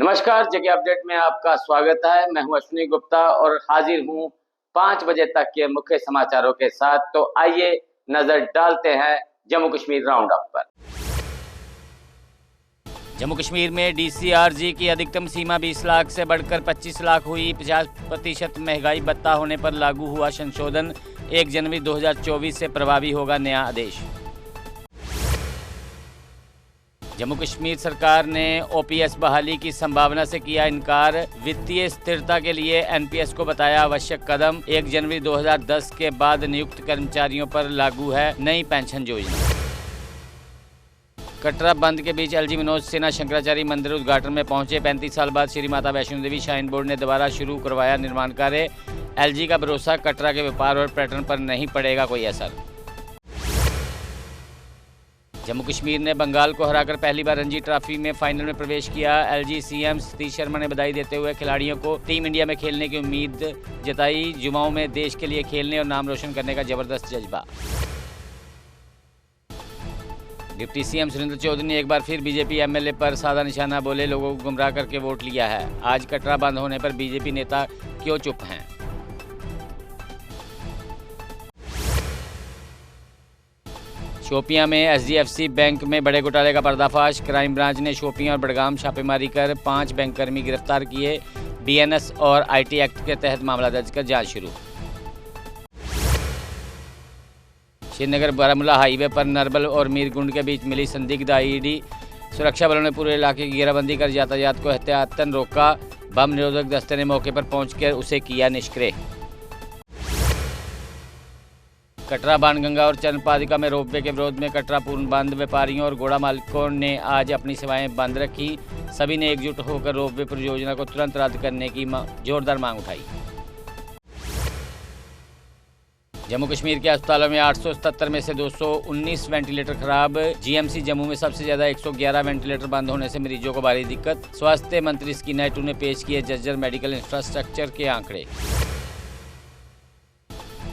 नमस्कार, जगह अपडेट में आपका स्वागत है। मैं हूं अश्विनी गुप्ता और हाजिर हूं 5 बजे तक के मुख्य समाचारों के साथ। तो आइए नजर डालते हैं जम्मू कश्मीर राउंड अप पर। जम्मू कश्मीर में DCRG की अधिकतम सीमा 20 लाख से बढ़कर 25 लाख हुई। 50% महंगाई भत्ता होने पर लागू हुआ संशोधन। 1 जनवरी 2024 से प्रभावी होगा नया आदेश। जम्मू कश्मीर सरकार ने OPS बहाली की संभावना से किया इनकार। वित्तीय स्थिरता के लिए NPS को बताया आवश्यक कदम। 1 जनवरी 2010 के बाद नियुक्त कर्मचारियों पर लागू है नई पेंशन योजना। कटरा बंद के बीच LG मनोज सिन्हा शंकराचार्य मंदिर उद्घाटन में पहुंचे। 35 साल बाद श्री माता वैष्णो देवी श्राइन बोर्ड ने दोबारा शुरू करवाया निर्माण कार्य। LG का भरोसा, कटरा के व्यापार और पर्यटन पर नहीं पड़ेगा कोई असर। जम्मू कश्मीर ने बंगाल को हराकर पहली बार रणजी ट्रॉफी में फाइनल में प्रवेश किया। LG CM सतीश शर्मा ने बधाई देते हुए खिलाड़ियों को टीम इंडिया में खेलने की उम्मीद जताई। युवाओं में देश के लिए खेलने और नाम रोशन करने का जबरदस्त जज्बा। डिप्टी CM सुरेंद्र चौधरी ने एक बार फिर BJP MLA पर साधा निशाना बोले, लोगों को गुमराह करके वोट लिया है। आज कटरा बंद होने पर BJP नेता क्यों चुप हैं? शोपियां में SDFC बैंक में बड़े घोटाले का पर्दाफाश। क्राइम ब्रांच ने शोपियां और बड़गाम छापेमारी कर 5 बैंककर्मी गिरफ्तार किए। BNS और IT एक्ट के तहत मामला दर्ज कर जांच शुरू। श्रीनगर बारामूला हाईवे पर नरबल और मीरगुंड के बीच मिली संदिग्ध IED। सुरक्षा बलों ने पूरे इलाके की घेराबंदी कर यातायात को एहतियातन रोका। बम निरोधक दस्ते ने मौके पर पहुंचकर उसे किया निष्क्रिय। कटरा बाणगंगा और चंद्रपादिका में रोपवे के विरोध में कटरा पूर्ण बंद। व्यापारियों और घोड़ा मालिकों ने आज अपनी सेवाएं बंद रखी। सभी ने एकजुट होकर रोपवे परियोजना को तुरंत रद्द करने की जोरदार मांग उठाई। जम्मू कश्मीर के अस्पतालों में 877 में से 219 वेंटिलेटर खराब। GMC जम्मू में सबसे ज्यादा 111 वेंटिलेटर बंद होने से मरीजों को भारी दिक्कत। स्वास्थ्य मंत्री स्की नायडू ने पेश किए जर्जर मेडिकल इंफ्रास्ट्रक्चर के आंकड़े।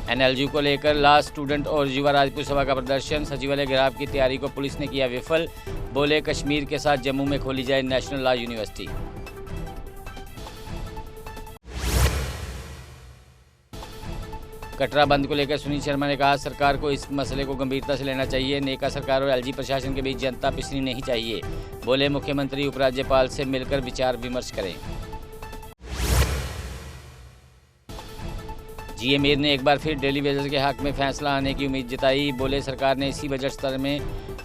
NLG को लेकर लॉ स्टूडेंट और युवा राजपूत सभा का प्रदर्शन। सचिवालय घेराव की तैयारी को पुलिस ने किया विफल। बोले, कश्मीर के साथ जम्मू में खोली जाए नेशनल लॉ यूनिवर्सिटी। कटरा बंद को लेकर सुनील शर्मा ने कहा, सरकार को इस मसले को गंभीरता से लेना चाहिए। नेका सरकार और LG प्रशासन के बीच जनता पिसनी नहीं चाहिए। बोले, मुख्यमंत्री उपराज्यपाल से मिलकर विचार विमर्श करें। GA मीर ने एक बार फिर डेली वेजेस के हक में फैसला आने की उम्मीद जताई। बोले, सरकार ने इसी बजट सत्र में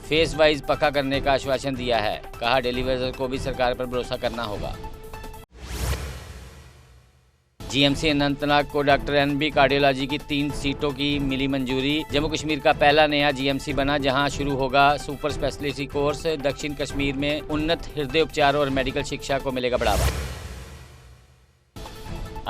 फेस वाइज पक्का करने का आश्वासन दिया है। कहा, डेली वेजेस को भी सरकार पर भरोसा करना होगा। GMC अनंतनाग को डॉक्टर NB कार्डियोलॉजी की 3 सीटों की मिली मंजूरी। जम्मू कश्मीर का पहला नया GMC बना जहां शुरू होगा सुपर स्पेशलिटी कोर्स। दक्षिण कश्मीर में उन्नत हृदय उपचार और मेडिकल शिक्षा को मिलेगा बढ़ावा।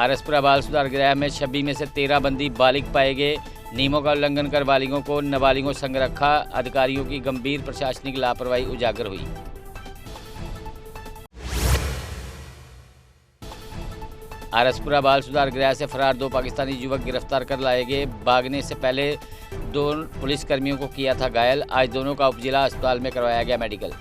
RSपुरा बाल सुधार गृह में 26 में से 13 बंदी बालिग पाए गए। नियमों का उल्लंघन कर बालिगों को नाबालिगों संग रखा। अधिकारियों की गंभीर प्रशासनिक लापरवाही उजागर हुई। RSपुरा बाल सुधार गृह से फरार 2 पाकिस्तानी युवक गिरफ्तार कर लाए गए। भागने से पहले 2 पुलिसकर्मियों को किया था घायल। आज दोनों का उपजिला अस्पताल में करवाया गया मेडिकल।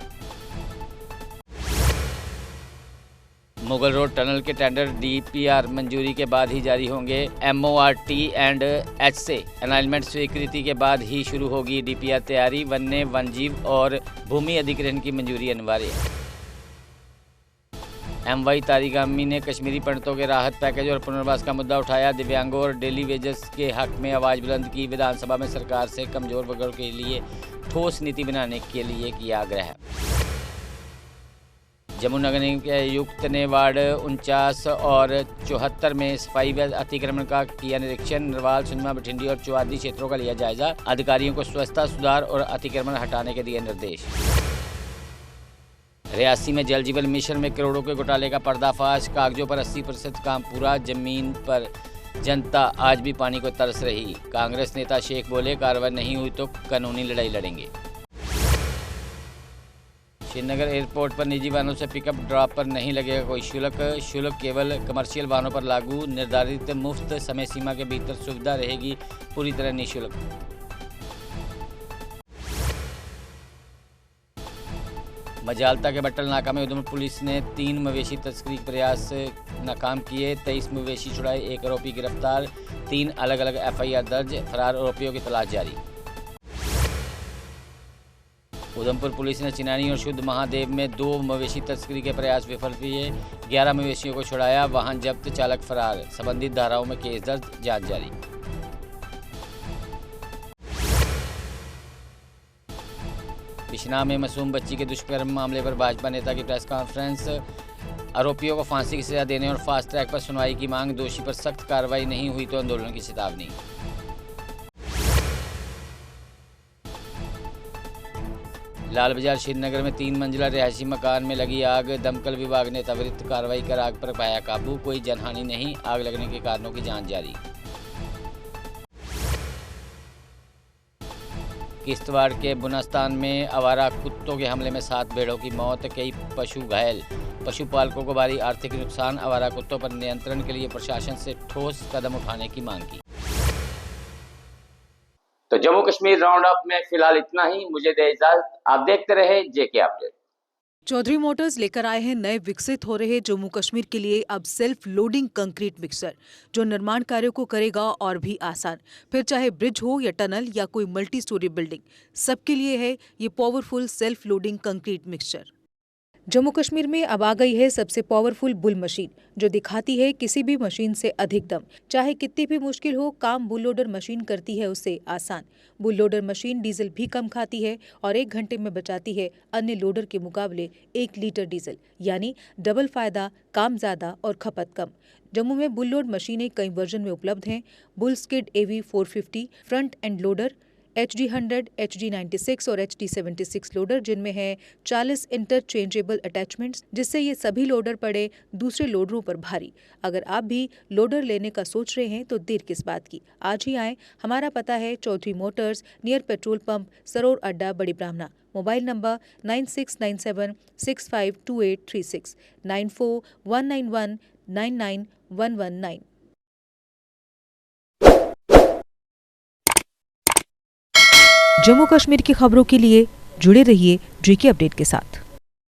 मुगल रोड टनल के टेंडर DPR मंजूरी के बाद ही जारी होंगे। MORT एंड H से अलाइनमेंट स्वीकृति के बाद ही शुरू होगी DPR तैयारी। वन्य वनजीव और भूमि अधिग्रहण की मंजूरी अनिवार्य। MY तारिगामी ने कश्मीरी पंडितों के राहत पैकेज और पुनर्वास का मुद्दा उठाया। दिव्यांगों और डेली वेजेस के हक में आवाज़ बुलंद की। विधानसभा में सरकार से कमजोर वर्गों के लिए ठोस नीति बनाने के लिए किया आग्रह। जम्मू नगर निगम के आयुक्त ने वार्ड 49 और 74 में सफाई व अतिक्रमण का किया निरीक्षण। नरवाल, सुनमा, बठिंडी और चौआदी क्षेत्रों का लिया जायजा। अधिकारियों को स्वच्छता सुधार और अतिक्रमण हटाने के दिए निर्देश। रियासी में जल जीवन मिशन में करोड़ों के घोटाले का पर्दाफाश। कागजों पर 80% काम पूरा, जमीन पर जनता आज भी पानी को तरस रही। कांग्रेस नेता शेख बोले, कार्रवाई नहीं हुई तो कानूनी लड़ाई लड़ेंगे। श्रीनगर एयरपोर्ट पर निजी वाहनों से पिकअप ड्रॉप पर नहीं लगेगा कोई शुल्क। शुल्क केवल कमर्शियल वाहनों पर लागू। निर्धारित मुफ्त समय सीमा के भीतर सुविधा रहेगी पूरी तरह निःशुल्क। मजालता के बट्टल नाका में उधमपुर पुलिस ने 3 मवेशी तस्करी के प्रयास नाकाम किए। 23 मवेशी छुड़ाए, 1 आरोपी गिरफ्तार, 3 अलग अलग FIR दर्ज, फरार आरोपियों की तलाश जारी। उधमपुर पुलिस ने चिनानी और शुद्ध महादेव में 2 मवेशी तस्करी के प्रयास विफल किए। 11 मवेशियों को छुड़ाया, वाहन जब्त, चालक फरार, संबंधित धाराओं में केस दर्ज, जांच जारी। बिश्नाह में मासूम बच्ची के दुष्कर्म मामले पर भाजपा नेता की प्रेस कॉन्फ्रेंस। आरोपियों को फांसी की सजा देने और फास्ट ट्रैक पर सुनवाई की मांग। दोषी पर सख्त कार्रवाई नहीं हुई तो आंदोलन की चेतावनी। लाल बाजार श्रीनगर में 3 मंजिला रिहायशी मकान में लगी आग। दमकल विभाग ने त्वरित कार्रवाई कर आग पर पाया काबू। कोई जनहानि नहीं, आग लगने के कारणों की जांच जारी। किश्तवाड़ के बुनास्तान में आवारा कुत्तों के हमले में 7 भेड़ों की मौत, कई पशु घायल। पशुपालकों को भारी आर्थिक नुकसान। आवारा कुत्तों पर नियंत्रण के लिए प्रशासन से ठोस कदम उठाने की मांग की। तो जम्मू कश्मीर राउंड अप में फिलहाल इतना ही। मुझे दे इजाजत, आप देखते रहे JK अपडेट। चौधरी मोटर्स लेकर आए हैं नए विकसित हो रहे जम्मू कश्मीर के लिए अब सेल्फ लोडिंग कंक्रीट मिक्सर, जो निर्माण कार्यों को करेगा और भी आसान। फिर चाहे ब्रिज हो या टनल या कोई मल्टी स्टोरी बिल्डिंग, सबके लिए है ये powerful self loading concrete mixture. Jammu Kashmir में अब आ गई है सबसे पावरफुल बुल मशीन, जो दिखाती है किसी भी मशीन से अधिक दम। चाहे कितनी भी मुश्किल हो, काम बुल लोडर मशीन करती है उससे आसान। बुल लोडर मशीन डीजल भी कम खाती है और 1 घंटे में बचाती है अन्य लोडर के मुकाबले 1 लीटर डीजल, यानी डबल फायदा, काम ज्यादा और खपत कम। जम्मू में बुल लोड मशीनें कई वर्जन में उपलब्ध हैं। Bull skid AV 450 front end loader, HD 100, HD 96 और HD 76 लोडर, जिनमें है 40 इंटरचेंजेबल अटैचमेंट्स, जिससे ये सभी लोडर पड़े दूसरे लोडरों पर भारी। अगर आप भी लोडर लेने का सोच रहे हैं तो देर किस बात की, आज ही आएँ। हमारा पता है Chaudhary motors, near petrol pump, Saror Adda, Bari ब्राह्मणा। Mobile number 9697652836, 9419199119। जम्मू कश्मीर की खबरों के लिए जुड़े रहिए JK अपडेट के साथ।